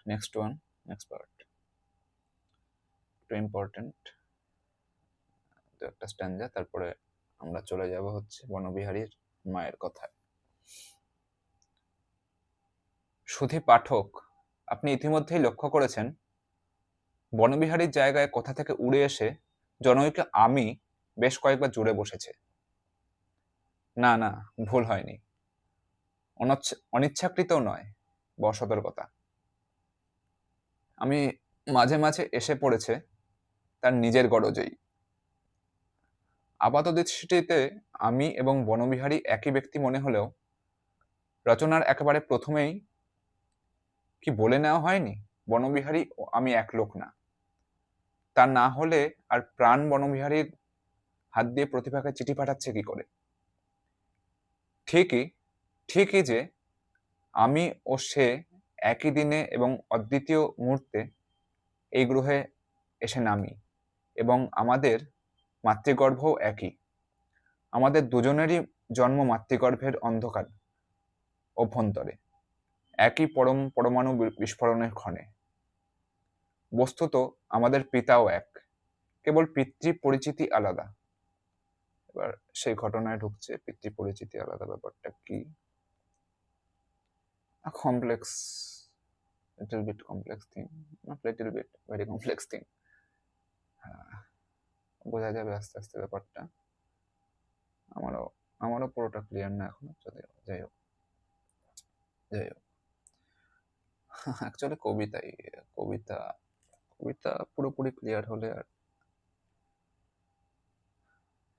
Next part একটু important, তো একটা স্ট্যান্জা, তারপরে আমরা চলে যাব হচ্ছে বনবিহারীর মায়ের কথায়। সুধী পাঠক, আপনি ইতিমধ্যেই লক্ষ্য করেছেন বনবিহারীর জায়গায় কোথা থেকে উড়ে এসে জনৈকে আমি বেশ কয়েকবার জুড়ে বসেছে। না না, ভুল হয়নি, অনিচ্ছাকৃতও নয়, বসতর্কতা। আমি মাঝে মাঝে এসে পড়েছে তার নিজের গরজেই। আপাত দৃষ্টিতে আমি এবং বনবিহারী একই ব্যক্তি মনে হলেও রচনার একেবারে প্রথমেই কি বলে নেওয়া হয়নি বনবিহারী ও আমি এক লোক না? তা না হলে আর প্রাণ বনবিহারীর হাত দিয়ে প্রতিভাকে চিঠি পাঠাচ্ছে কি করে? ঠিকই ঠিকই যে আমি ও সে একই দিনে এবং অদ্বিতীয় মুহূর্তে এই গ্রহে এসে নামি, এবং আমাদের মাতৃগর্ভও একই। আমাদের দুজনেরই জন্ম মাতৃগর্ভের অন্ধকার অভ্যন্তরে, একই পরমাণু বিস্ফোরণের ক্ষণে। বস্তুত আমাদের পিতাও এক, কেবল পিতৃ পরিচিতি আলাদা। এবার সেই ঘটনায় ঢুকছে, পিতৃ পরিচিতি আলাদা ব্যাপারটা কি? Complex, little bit complex thing, not little bit, very complex thing. বোঝা যাবে আস্তে আস্তে ব্যাপারটা। আমারও পুরোটা ক্লিয়ার না এখনো, যাই হোক অ্যাকচুয়ালি কবিতা পুরোপুরি ক্লিয়ার হলে আর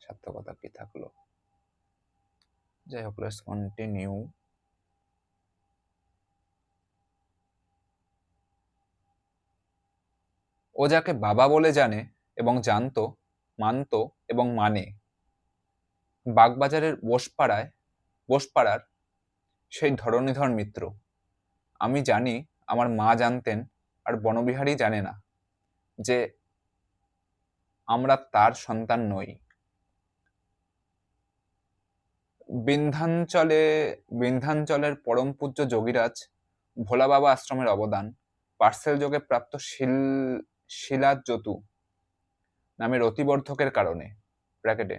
সার্থকতা কি থাকলো। যাই হোক, লেটস কন্টিনিউ। ও যাকে বাবা বলে জানে এবং জানতো, মানতো এবং মানে, বাগবাজারের বোসপাড়ার সেই ধরণীধর মিত্র। আমি জানি আমার মা জানতেন, আর বনবিহারী জানে না যে আমরা তার সন্তান নই। বিন্ধ্যাঞ্চলের পরম পূজ্য যোগীরাজ ভোলা বাবা আশ্রমের অবদান, পার্সেল যোগে প্রাপ্ত শিলাজ্যোতু নামের অতিবর্ধকের কারণে ব্র্যাকেটে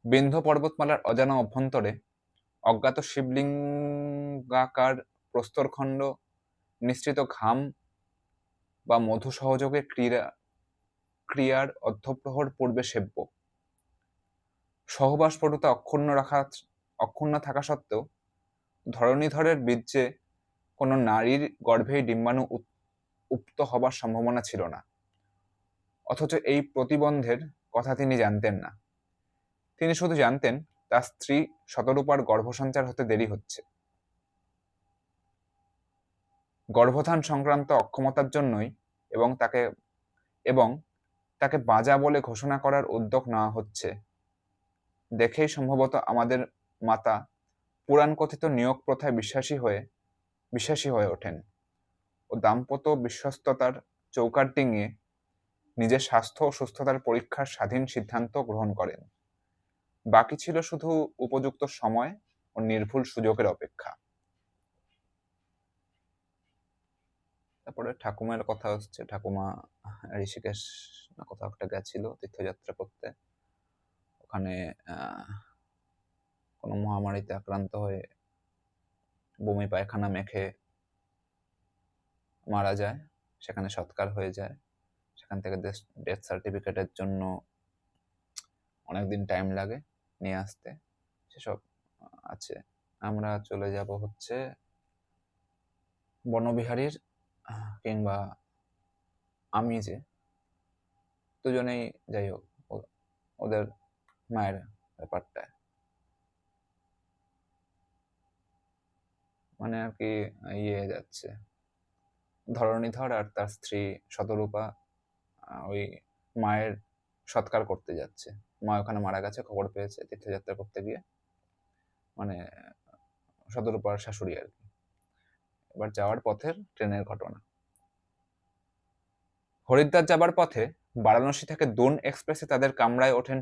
বিন্ধ্য পর্বতমালার অজানা অভ্যন্তরে অজ্ঞাত শিবলিঙ্গাকার প্রস্তরখণ্ড নিঃসৃত ঘাম বা মধু সহযোগে ক্রিয়ার অর্ধপ্রহর পূর্বে সেব্য। সহবাসপটুতা অক্ষুণ্ণ থাকা সত্ত্বেও ধরণীধরের বীর্যে কোনো নারীর গর্ভেই ডিম্বাণু উপ্ত হবার সম্ভাবনা ছিল না। অথচ এই প্রতিবন্ধের কথা তিনি জানতেন না। তিনি শুধু জানতেন তার স্ত্রী শতরূপার গর্ভসঞ্চার হতে দেরি হচ্ছে। গর্ভধান সংক্রান্ত অক্ষমতার জন্যই এবং তাকে বাজা বলে ঘোষণা করার উদ্যোগ নেওয়া হচ্ছে দেখেই সম্ভবত আমাদের মাতা পুরাণকথিত নিয়োগ প্রথায় বিশ্বাসী হয়ে ওঠেন ও দাম্পত্য বিশ্বস্ততার চৌকাঠ ডিঙিয়ে নিজের স্বাস্থ্য ও সুস্থতার পরীক্ষার স্বাধীন সিদ্ধান্ত গ্রহণ করেন। বাকি ছিল শুধু উপযুক্ত সময় ও নির্ভুল সুযোগের অপেক্ষা। তারপরে ঠাকুমার কথা হচ্ছে। ঠাকুমা ঋষিকেশ না কোথাও একটা গেছিল তীর্থযাত্রা করতে। ওখানে কোনো মহামারীতে আক্রান্ত হয়ে বমি পায়খানা মেখে মারা যায়। সেখানে সৎকার হয়ে যায়। সেখান থেকে ডেথ সার্টিফিকেটের জন্য অনেকদিন টাইম লাগে নিয়ে আসতে, সেসব আছে। আমরা চলে যাব হচ্ছে বনবিহারীর কিংবা আমি যে দুজনেই, যাই হোক, ওদের মায়ের ব্যাপারটায় মানে আর কি যাচ্ছে। ধরণীধর আর তার স্ত্রী শতরূপা ওই মায়ের সৎকার করতে যাচ্ছে। মা ওখানে মারা গেছে, খবর পেয়েছে তীর্থযাত্রা করতে গিয়ে, মানে শতরূপার শাশুড়ি আর কি। এবার যাওয়ার পথের ট্রেনের ঘটনা। হরিদ্বার যাবার পথে বারাণসী থেকে দুন এক্সপ্রেসে তাদের কামরায় ওঠেন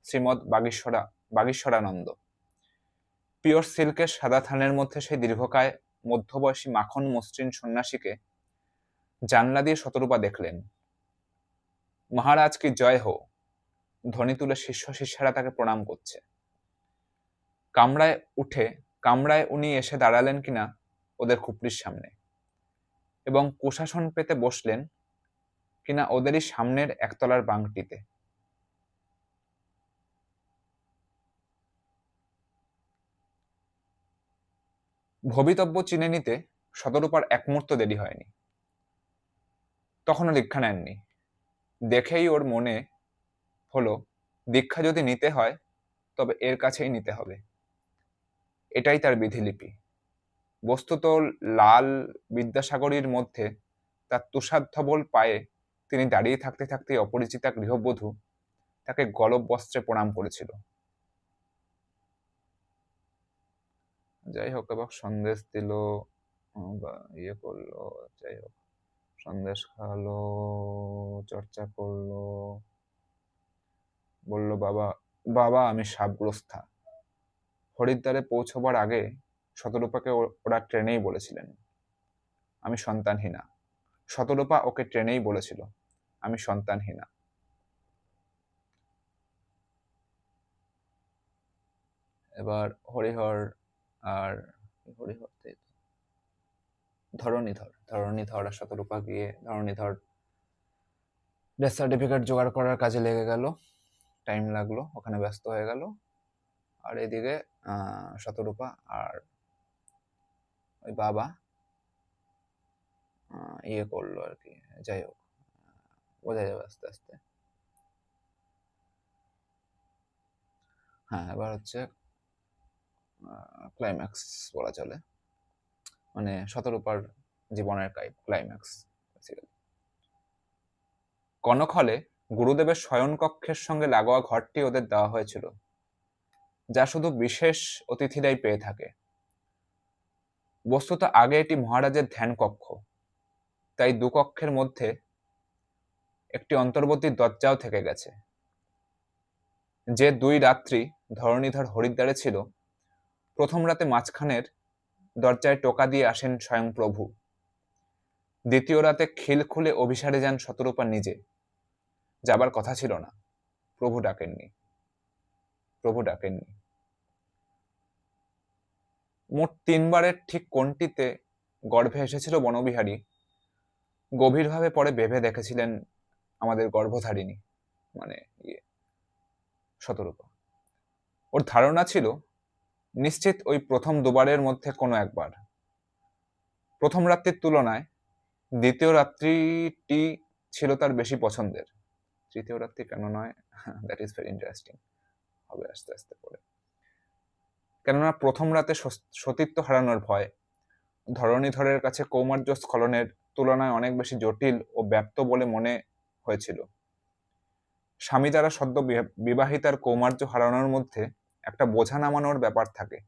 শ্রীমৎ বাগীশ্বরানন্দ। পিওর সিল্কের সাদা থানের মধ্যে সেই দীর্ঘকায় মধ্যবয়সী মাখন মসৃণ সন্ন্যাসীকে জানলা দিয়ে শতরূপা দেখলেন। মহারাজ কি জয় হো, ধ্বনি তুলে শিষ্যরা তাকে প্রণাম করছে। কামরায় উনি এসে দাঁড়ালেন কিনা ওদের খুপড়ির সামনে, এবং কুশাসন পেতে বসলেন কিনা ওদেরই সামনের একতলার বাংটিতে। ভবিতব্য চিনে নিতে শতরূপার এক মুহূর্ত দেরি হয়নি। তখনও দীক্ষা নেননি। দেখেই ওর মনে হলো, দীক্ষা যদি নিতে হয় তবে এর কাছেই নিতে হবে। এটাই তার বিধিলিপি। বস্তুত লাল বিদ্যাসাগরীর মধ্যে তার তুষারধবল পায়ে তিনি দাঁড়িয়ে থাকতে থাকতে অপরিচিতা গৃহবধূ তাকে গলব বস্ত্রে প্রণাম করেছিল। যাই হোক, এবার সন্দেশ দিল বা ইয়ে করলো, যাই হোক সন্দেশ খাওয়ালো, চর্চা করলো, বলল বাবা আমি শাপগ্রস্তা। হরিদ্বারে পৌঁছবার আগে শতরূপাকে ওরা ট্রেনেই বলেছিলেন আমি সন্তানহীনা। শতরূপা ওকে ট্রেনেই বলেছিল আমি সন্তানহীনা। এবার হরিহর আর ধরণীধর আর শতরূপা গিয়ে ধরণীধর ডেথ সার্টিফিকেট জোগাড় করার কাজে লেগে গেল। টাইম লাগলো, ওখানে ব্যস্ত হয়ে গেল। আর এদিকে শতরূপা আর ওই বাবা ইয়ে করলো আর কি। যাই হোক, বোঝা যাবে আস্তে আস্তে। হ্যাঁ, এবার হচ্ছে ক্লাইম্যাক্স বলা চলে, মানে শতরূপার জীবনের ক্লাইম্যাক্স। কনক হলে গুরুদেবের শয়নকক্ষের সঙ্গে লাগোয়া ঘরটি ওদের দেওয়া হয়েছিল, যা শুধু বিশেষ অতিথিরাই পেয়ে থাকে। বস্তুত আগে এটি মহারাজের ধ্যান কক্ষ, তাই দু কক্ষের মধ্যে একটি অন্তর্বর্তী দরজাও থেকে গেছে। যে 2 রাত্রি ধরণীধর হরিদ্বারে ছিল, প্রথম রাতে মাঝখানের দরজায় টোকা দিয়ে আসেন স্বয়ং প্রভু। দ্বিতীয় রাতে খিল খুলে অভিসারে যান শতরূপা নিজে। যাবার কথা ছিল না, প্রভু ডাকেননি। মোট 3 বারের ঠিক কোনটিতে গর্ভে এসেছিল বনবিহারী গভীরভাবে পরে ভেবে দেখেছিলেন আমাদের গর্ভধারিণী, মানে শতরূপা। ওর ধারণা ছিল নিশ্চিত ওই প্রথম 2 বারের মধ্যে কোনো একবার। প্রথম রাত্রির তুলনায় দ্বিতীয় রাত্রিটি ছিল তার বেশি পছন্দের। তৃতীয় রাত্রি কেন নয়, দ্যাট ইজ ভেরি ইন্টারেস্টিং, হবে আস্তে আস্তে পরে। কেননা প্রথম রাতে সতীত্ব হারানোর ভয় ধরণীধরের কাছে কৌমার্য স্খলনের তুলনায় অনেক বেশি জটিল ও ব্যাপ্ত বলে মনে হয়েছিল। স্বামী দ্বারা সদ্য বিবাহিতার কৌমার্য হারানোর মধ্যে একটা বোঝা নামানোর ব্যাপার থাকে।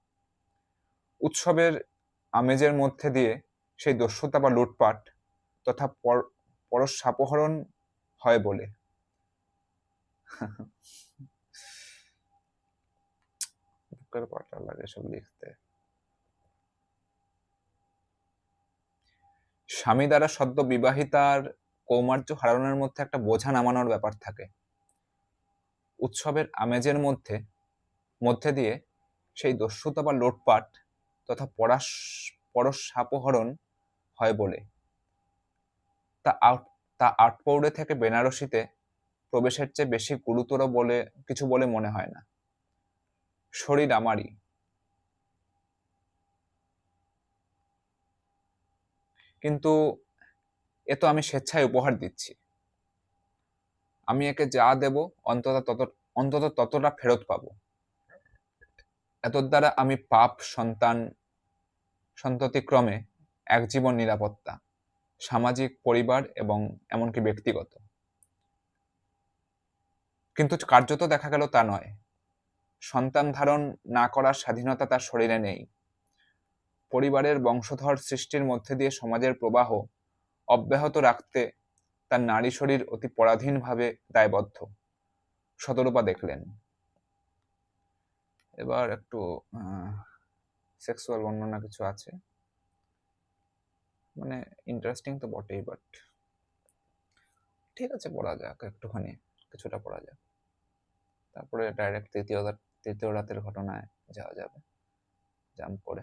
উৎসবের আমেজের মধ্যে দিয়ে সেই দস্যুতা বা লুটপাট তথা পরস্যাপহরণ হয় বলে। বুকের পাটা লাগে সব লিখতে। স্বামী দ্বারা সদ্য বিবাহিতার কৌমার্য হারানোর মধ্যে একটা বোঝা নামানোর ব্যাপার থাকে। উৎসবের আমেজের মধ্যে দিয়ে সেই দস্যুতা বা লুটপাট তথা পরস্যাপহরণ হয় বলে। তা আটপৌরে থেকে বেনারসিতে প্রবেশের চেয়ে বেশি গুরুতর কিছু বলে মনে হয় না। শরীর আমারই, কিন্তু এ তো আমি স্বেচ্ছায় উপহার দিচ্ছি। আমি একে যা দেব অন্তত ততটা ফেরত পাবো। এতর দ্বারা আমি পাপ, সন্ততিক্রমে এক জীবন নিরাপত্তা, সামাজিক, পরিবার এবং এমনকি ব্যক্তিগত। কিন্তু কার্যত দেখা গেল তা নয়। সন্তান ধারণ না করার স্বাধীনতা তার শরীরে নেই। পরিবারের বংশধর সৃষ্টির মধ্যে দিয়ে সমাজের প্রবাহ অব্যাহত রাখতে তার নারী শরীর অতি পরাধীনভাবে দায়বদ্ধ। শতরূপা দেখলেন। এবার একটু সেক্সুয়াল বর্ণনা কিছু আছে, মানে ইন্টারেস্টিং তো বটেই, বাট ঠিক আছে, পড়া যাক একটুখানি, কিছুটা পড়া যাক, তারপরে ডাইরেক্ট তৃতীয় রাতের ঘটনায় যাওয়া যাবে জাম্প করে।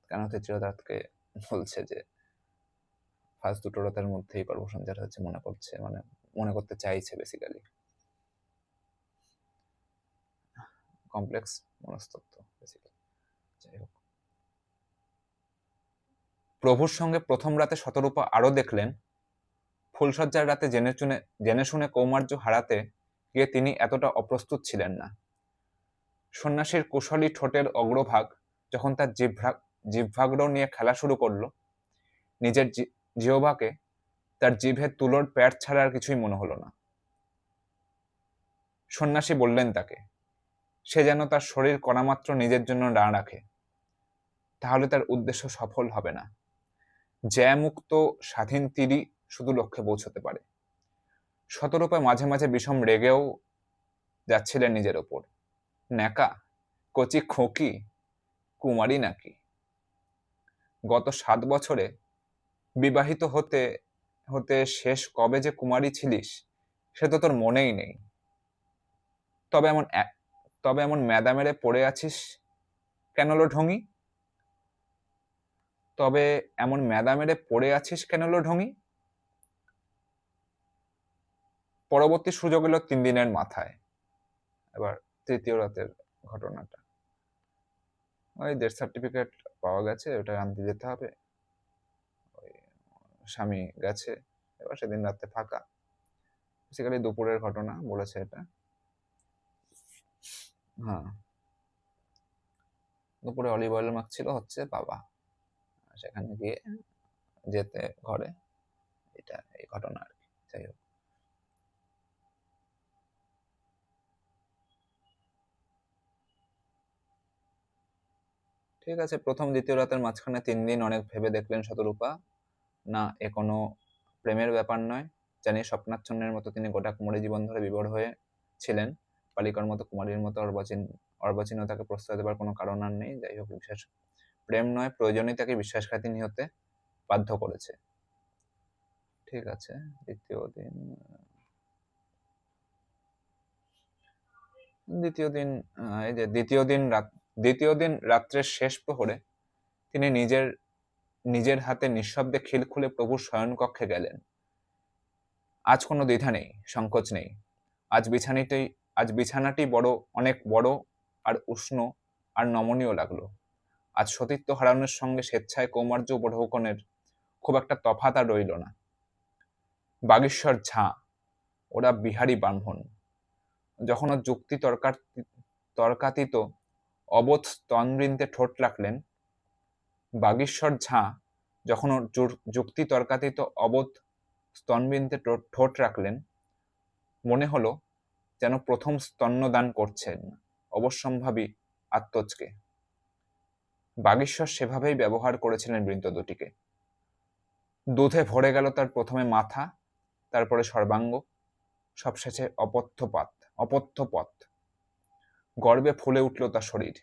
কেন তৃতীয় রাতকে বলছে যে ফার্স্ট দুটো রাতের মধ্যেই গর্ভসঞ্চার হচ্ছে মনে করছে, মানে মনে করতে চাইছে বেসিক্যালি। কমপ্লেক্স মনস্তত্ত্ব বেসিক্যালি। যাই হোক, প্রভুর সঙ্গে প্রথম রাতে শতরূপা আরও দেখলেন ফুলশয্যার রাতে জেনে শুনে কৌমার্য হারাতে গিয়ে তিনি এতটা অপ্রস্তুত ছিলেন না। সন্ন্যাসীর কুশলী ঠোঁটের অগ্রভাগ যখন তার জিহ্বাগ্র নিয়ে খেলা শুরু করল, নিজের জিহ্বাকে তার জিভের তুলোর প্যাট ছাড়া আর কিছুই মনে হলো না। সন্ন্যাসী বললেন তাকে, সে যেন তার শরীর কণামাত্র নিজের জন্য না রাখে, তাহলে তার উদ্দেশ্য সফল হবে না। জ্যামুক্ত স্বাধীন তীরই শুধু লক্ষ্যে পৌঁছতে পারে। শতরূপা মাঝে মাঝে বিষম রেগেও যাচ্ছিলেন নিজের ওপর। ন্যাকা, কচি খোঁকি, কুমারী নাকি? গত 7 বছরে বিবাহিত হতে হতে শেষ কবে যে কুমারী ছিলিস সে তো তোর মনেই নেই। তবে এমন ম্যাদা মেরে পড়ে আছিস কেন লো ঢঙি? তবে এমন ম্যাদা মেরে পড়ে আছিস কেন লো ঢঙি? পরবর্তী সুযোগ এলো 3 দিনের মাথায়। এবার তৃতীয় রাতের ঘটনাটা, ওই ডেথ সার্টিফিকেট পাওয়া গেছে, ওটা আনতে যেতে হবে। ওই স্বামী গেছে, এবার সেদিন রাতে ফাঁকা। বেসিক্যালি দুপুরের ঘটনা বলেছে এটা। হ্যাঁ, দুপুরে অলিভ অয়েল মাখছিল হচ্ছে বাবা, সেখানে গিয়ে যেতে ঘরে এটা এই ঘটনা আর কি। যাই হোক, ঠিক আছে। প্রথম দ্বিতীয় রাতের মাঝখানে 3 দিন অনেক ভেবে দেখলেন শতরূপা, না এ কোনো প্রেমের ব্যাপার নয়। জানি স্বপ্নাচ্ছন্নের মতো তিনি গোটা কুমারী জীবন ধরে বিভোর হয়ে ছিলেন, বালিকার মতো কুমারীর মতো অর্বাচীনতাকে প্রশ্রয় দেবার কোনো কারণ আর নেই। যাই হোক, বিশেষ প্রেম নয়, প্রয়োজনই তাকে বিশ্বাসঘাতিনী হতে বাধ্য করেছে। ঠিক আছে, দ্বিতীয় দিন রাত্রের শেষ প্রহরে তিনি নিজের হাতে নিঃশব্দে খিল খুলে প্রভুর শয়নকক্ষে গেলেন। আজ কোনো দ্বিধা নেই, সংকোচ নেই। আজ বিছানাটি অনেক বড় আর উষ্ণ আর নমনীয় লাগলো। আজ সতীত্ব হারানোর সঙ্গে স্বেচ্ছায় কৌমার্য উপঢৌকনের খুব একটা তফাৎ আর রইল না। বাগীশ্বর ঝাঁ, ওরা বিহারী ব্রাহ্মণ, যখন ও তর্কাতীত অবোধ স্তনবৃন্তে ঠোঁট রাখলেন, বাগীশ্বর ঝাঁ যখন ওর যুক্তি তর্কাতীত অবোধ স্তনবৃন্তে ঠোঁট রাখলেন, মনে হলো যেন প্রথম স্তন্যদান করছেন অবশ্যম্ভাবী আত্মজকে। বাগীশ্বর সেভাবেই ব্যবহার করেছিলেন বৃন্ত দুটিকে। দুধে ভরে গেল তার প্রথমে মাথা, তারপরে সর্বাঙ্গ, সবশেষে অপথ্যপথ। গর্বে ফুলে উঠল তার শরীর।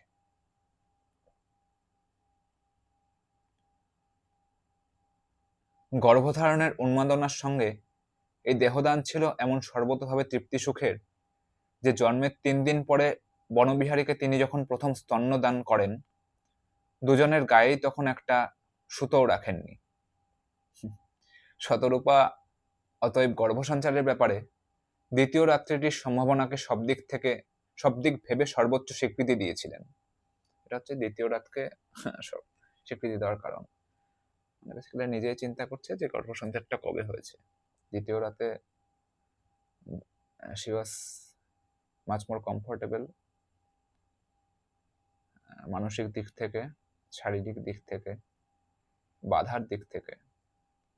গর্ভধারণের উন্মাদনার সঙ্গে এই দেহদান ছিল এমন সর্বতোভাবে তৃপ্তি সুখের যে জন্মের 3 দিন পরে বনবিহারীকে তিনি যখন প্রথম স্তন্য দান করেন, দুজনের গায়েই তখন একটা সুতোও রাখেননি। শতরূপা অতএব গর্ভসঞ্চারের ব্যাপারে দ্বিতীয় রাত্রিটির সম্ভাবনাকে সব দিক ভেবে সর্বোচ্চ স্বীকৃতি দিয়েছিলেন। এটা হচ্ছে দ্বিতীয় রাতকে স্বীকৃতি দেওয়ার কারণ। বেসিক্যালি নিজেই চিন্তা করছে যে গর্ভসঞ্চারটা কবে হয়েছে। দ্বিতীয় রাতে she was much more comfortable, মানসিক দিক থেকে, শারীরিক দিক থেকে, বাধার দিক থেকে।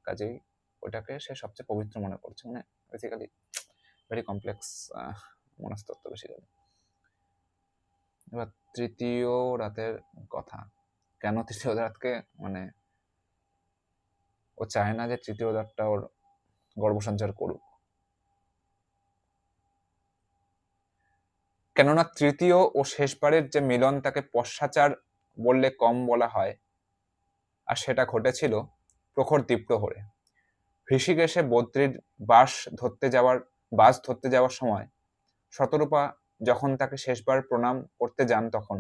কাজেই ওটাকে সে সবচেয়ে পবিত্র মনে করছে। মানে বেসিক্যালি ভেরি কমপ্লেক্স মনস্তত্ত্ব বেসিক্যালি। এবার তৃতীয় রাতের কথা। কেন তৃতীয় রাতকে, মানে ও চায় না যে তৃতীয় রাতটা ওর গর্ভসঞ্চার করুক। কেননা তৃতীয় ও শেষবারের যে মিলন তাকে পশ্চাচার বললে কম বলা হয়, আর সেটা ঘটেছিল প্রখর দ্বীপ্রহরে। ঋষিকেশে বদ্রীর বাস ধরতে যাওয়ার সময় শতরূপা যখন তাকে শেষবার প্রণাম করতে যান, তখন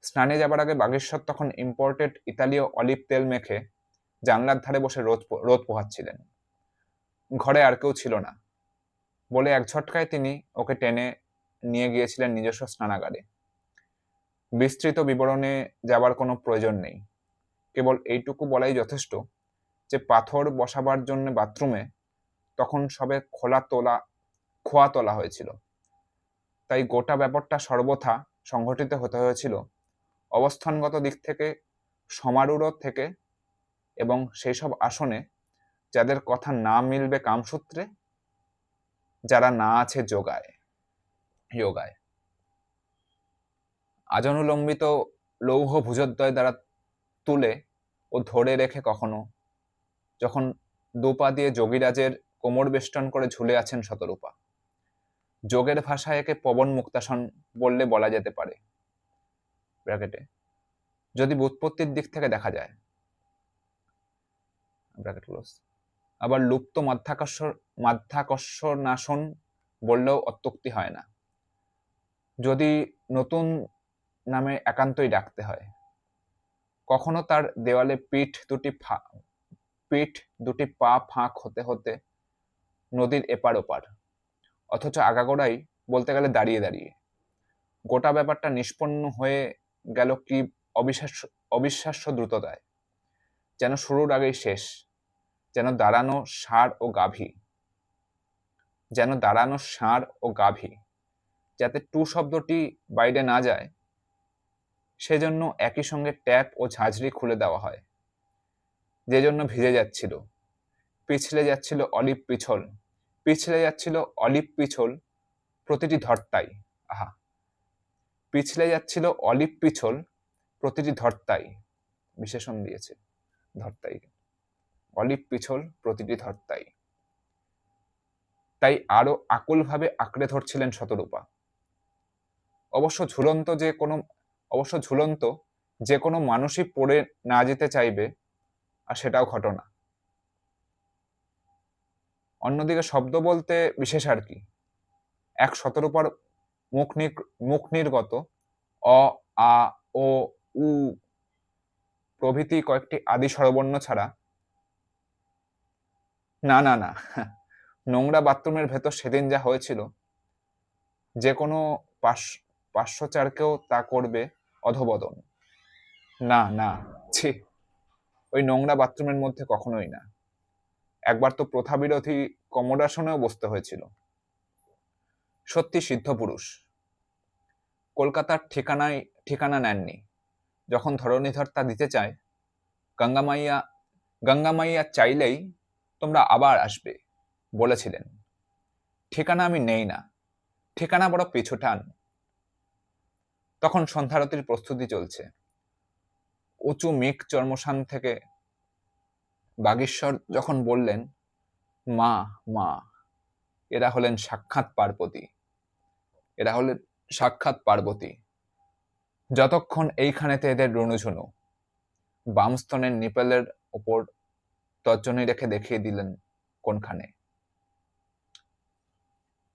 স্নানে যাবার আগে বাগেশ্বর তখন ইম্পোর্টেড ইতালীয় অলিভ তেল মেখে জানলার ধারে বসে রোদ পোহাচ্ছিলেন। ঘরে আর কেউ ছিল না বলে এক ঝটকায় তিনি ওকে টেনে নিয়ে গিয়েছিলেন নিজস্ব স্নানাগারে। বিস্তৃত বিবরণে যাবার কোনো প্রয়োজন নেই, কেবল এইটুকু বলাই যথেষ্ট যে পাথর বসাবার জন্য বাথরুমে তখন সবে খোয়া তোলা হয়েছিল। তাই গোটা ব্যাপারটা সর্বথা সংঘটিত হতে হয়েছিল অবস্থানগত দিক থেকে সমারূঢ় থেকে, এবং সেই সব আসনে যাদের কথা না মিলবে কামসূত্রে, যারা না আছে যোগায়। আজনুলম্বিত লৌহ ভুজদ্বয় দ্বারা তুলে ও ধরে রেখে কখনো যখন দুপা দিয়ে যোগীরাজের কোমর বেষ্টন করে ঝুলে আছেন শতরূপা। যোগের ভাষায় একে পবন মুক্তাসন বললে বলা যেতে পারে, ব্র্যাকেটে যদি ব্যুৎপত্তির দিক থেকে দেখা যায়, ব্র্যাকেট ক্লোজ। আবার লুপ্ত মাধ্যাকর্ষণাসন বললেও অত্যুক্তি হয় না, যদি নতুন নামে একান্তই ডাকতে হয়। কখনো তার দেওয়ালে পিঠ দুটি পা ফাঁক হতে হতে নদীর এপার ওপার, অথচ আগাগোড়াই বলতে গেলে দাঁড়িয়ে দাঁড়িয়ে। গোটা ব্যাপারটা নিষ্পন্ন হয়ে গেল কি অবিশ্বাস্য দ্রুততায়, যেন শুরুর আগেই শেষ, যেন দাঁড়ানো ষাঁড় ও গাভী, যাতে টু শব্দটি বাইরে না যায় সেজন্য একই সঙ্গে ট্যাপ ও ঝাঁঝরি খুলে দেওয়া হয়, যে জন্য ভিজে যাচ্ছিল, পিছলে যাচ্ছিল অলিভ পিছল প্রতিটি ধর্তায়। পিছলে যাচ্ছিল অলিভ পিছল প্রতিটি ধর্তায়, বিশেষণ দিয়েছে ধর্তাই, অলিভ পিছল প্রতিটি ধর্তায়। তাই আরো আকুলভাবে আঁকড়ে ধরছিলেন শতরূপা। অবশ্য ঝুলন্ত যে কোনো মানুষই পড়ে না যেতে চাইবে, আর সেটাও ঘটনা। অন্যদিকে শব্দ বলতে বিশেষ আর কি, এক শতরূপার মুখ নির্গত অ, আ, ও, উ প্রভৃতি কয়েকটি আদি স্বরবর্ণ ছাড়া। না, নোংরা বাথরুমের ভেতর সেদিন যা হয়েছিল, যে কোনো পার্শ্বচারকেও তা করবে অধোবদন। না, ছি, ওই নোংরা বাথরুমের মধ্যে কখনোই না। একবার তো প্রথা বিরোধী কমোডাসনেও বসতে হয়েছিল। সত্যি সিদ্ধ পুরুষ। কলকাতার ঠিকানা নেননি। যখন ধরণীধর তা দিতে চায়, গঙ্গামাইয়া চাইলেই তোমরা আবার আসবে বলেছিলেন। ঠিকানা আমি নেই না, ঠিকানা বড় পিছুটান। তখন সন্ধ্যারতির প্রস্তুতি চলছে। উঁচু মিক চর্মসান থেকে বাগীশ্বর যখন বললেন, মা, এরা হলেন সাক্ষাৎ পার্বতী। যতক্ষণ এইখানেতে এদের রুনুঝুনু। বাম স্তনের নিপেলের ওপর তর্জনী রেখে দেখিয়ে দিলেন কোনখানে।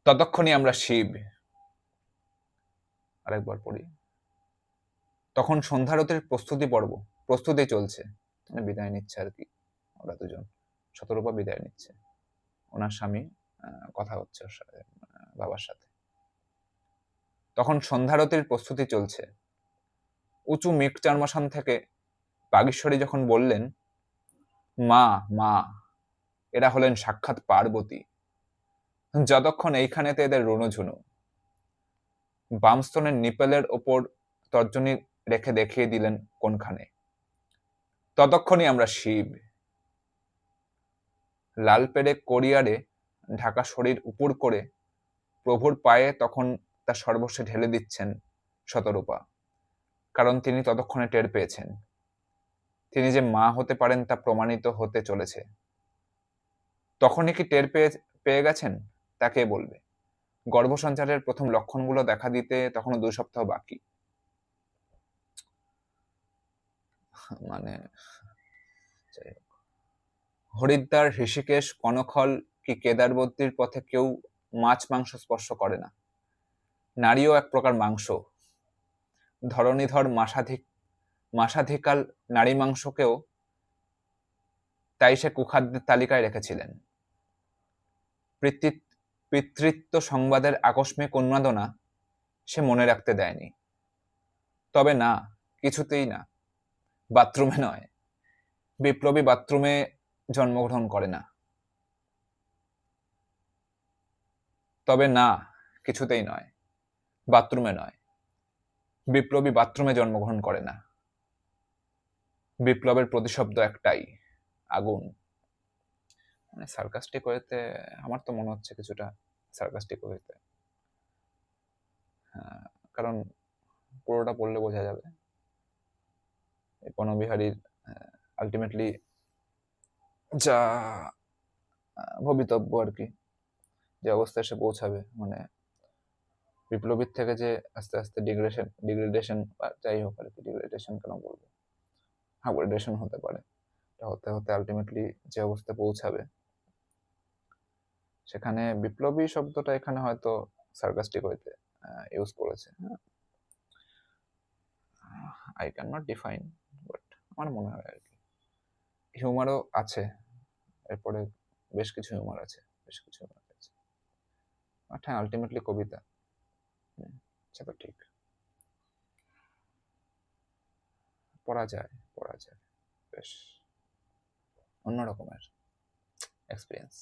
ততক্ষণই আমরা শিব। আরেকবার পড়ি। তখন সন্ধ্যারতির প্রস্তুতি চলছে, বিদায় নিচ্ছে আর কি। ওরা দুজন, শতরূপা বিদায় নিচ্ছে, ওনার স্বামী কথা হচ্ছে বাবার সাথে। তখন সন্ধ্যারতির প্রস্তুতি চলছে। উঁচু মেঘ চর্মসান থেকে বাগীশ্বরী যখন বললেন, মা, এরা হলেন সাক্ষাৎ পার্বতী। যতক্ষণ এইখানেতে এদের রুনুঝুনু। বাম স্তনের নিপেলের ওপর তর্জনী রেখে দেখিয়ে দিলেন কোনখানে। ততক্ষণই আমরা শিব। লাল পেরেক কোরিয়ারে ঢাকা শরীর উপুর করে প্রভুর পায়ে তখন তার সর্বস্ব ঢেলে দিচ্ছেন শতরূপা, কারণ তিনি ততক্ষণে টের পেয়েছেন তিনি যে মা হতে পারেন তা প্রমাণিত হতে চলেছে। তখনই কি টের পেয়ে গেছেন তা কে বলবে? গর্ভসঞ্চারের প্রথম লক্ষণগুলো দেখা দিতে তখনও 2 সপ্তাহ বাকি। মানে যাই হোক। হরিদ্বার, ঋষিকেশ, কনখল কি কেদারবর্তীর পথে কেউ মাছ মাংস স্পর্শ করে না। নারীও এক প্রকার মাংস। ধরণীধর মাসাধিকাল নারী মাংসকেও তাই সে কুখাদ্যের তালিকায় রেখেছিলেন। পিতৃত্ব সংবাদের আকস্মিক উন্মাদনা সে মনে রাখতে দেয়নি। তবে না, কিছুতেই না, বাথরুমে নয়। বিপ্লবী বাথরুমে জন্মগ্রহণ করে না। তবে না, কিছুতেই নয়, বাথরুমে নয়। বিপ্লবী বাথরুমে জন্মগ্রহণ করে না। বিপ্লবের প্রতিশব্দ একটাই, আগুন। মানে সার্কাস্টিক ওয়েতে, আমার তো মনে হচ্ছে কিছুটা সার্কাস্টিক ওয়েতে, কারণ পুরোটা পড়লে বোঝা যাবে এই বনবিহারীর আলটিমেটলি যা ভবিতব্য আর কি, যে অবস্থায় সে পৌঁছাবে, মানে বিপ্লবীর থেকে যে আস্তে আস্তে ডিগ্রেডেশন যাই হোক আর কি, ডিগ্রেডেশন কেন বলবো, আপগ্রেডেশন হতে পারে, হতে হতে আলটিমেটলি যে অবস্থায় পৌঁছাবে, সেখানে বিপ্লবী শব্দটা এখানে হয়তো সার্কাস্টিক হইতে ইউজ করেছে। I can not define, but আমার মনে হয় আর কি হিউমারও আছে, এরপরে বেশ কিছু হিউমার আছে। হ্যাঁ, আলটিমেটলি কবিতা, সেটা ঠিক, পড়া যায় বেশ অন্যরকমের এক্সপিরিয়েন্স।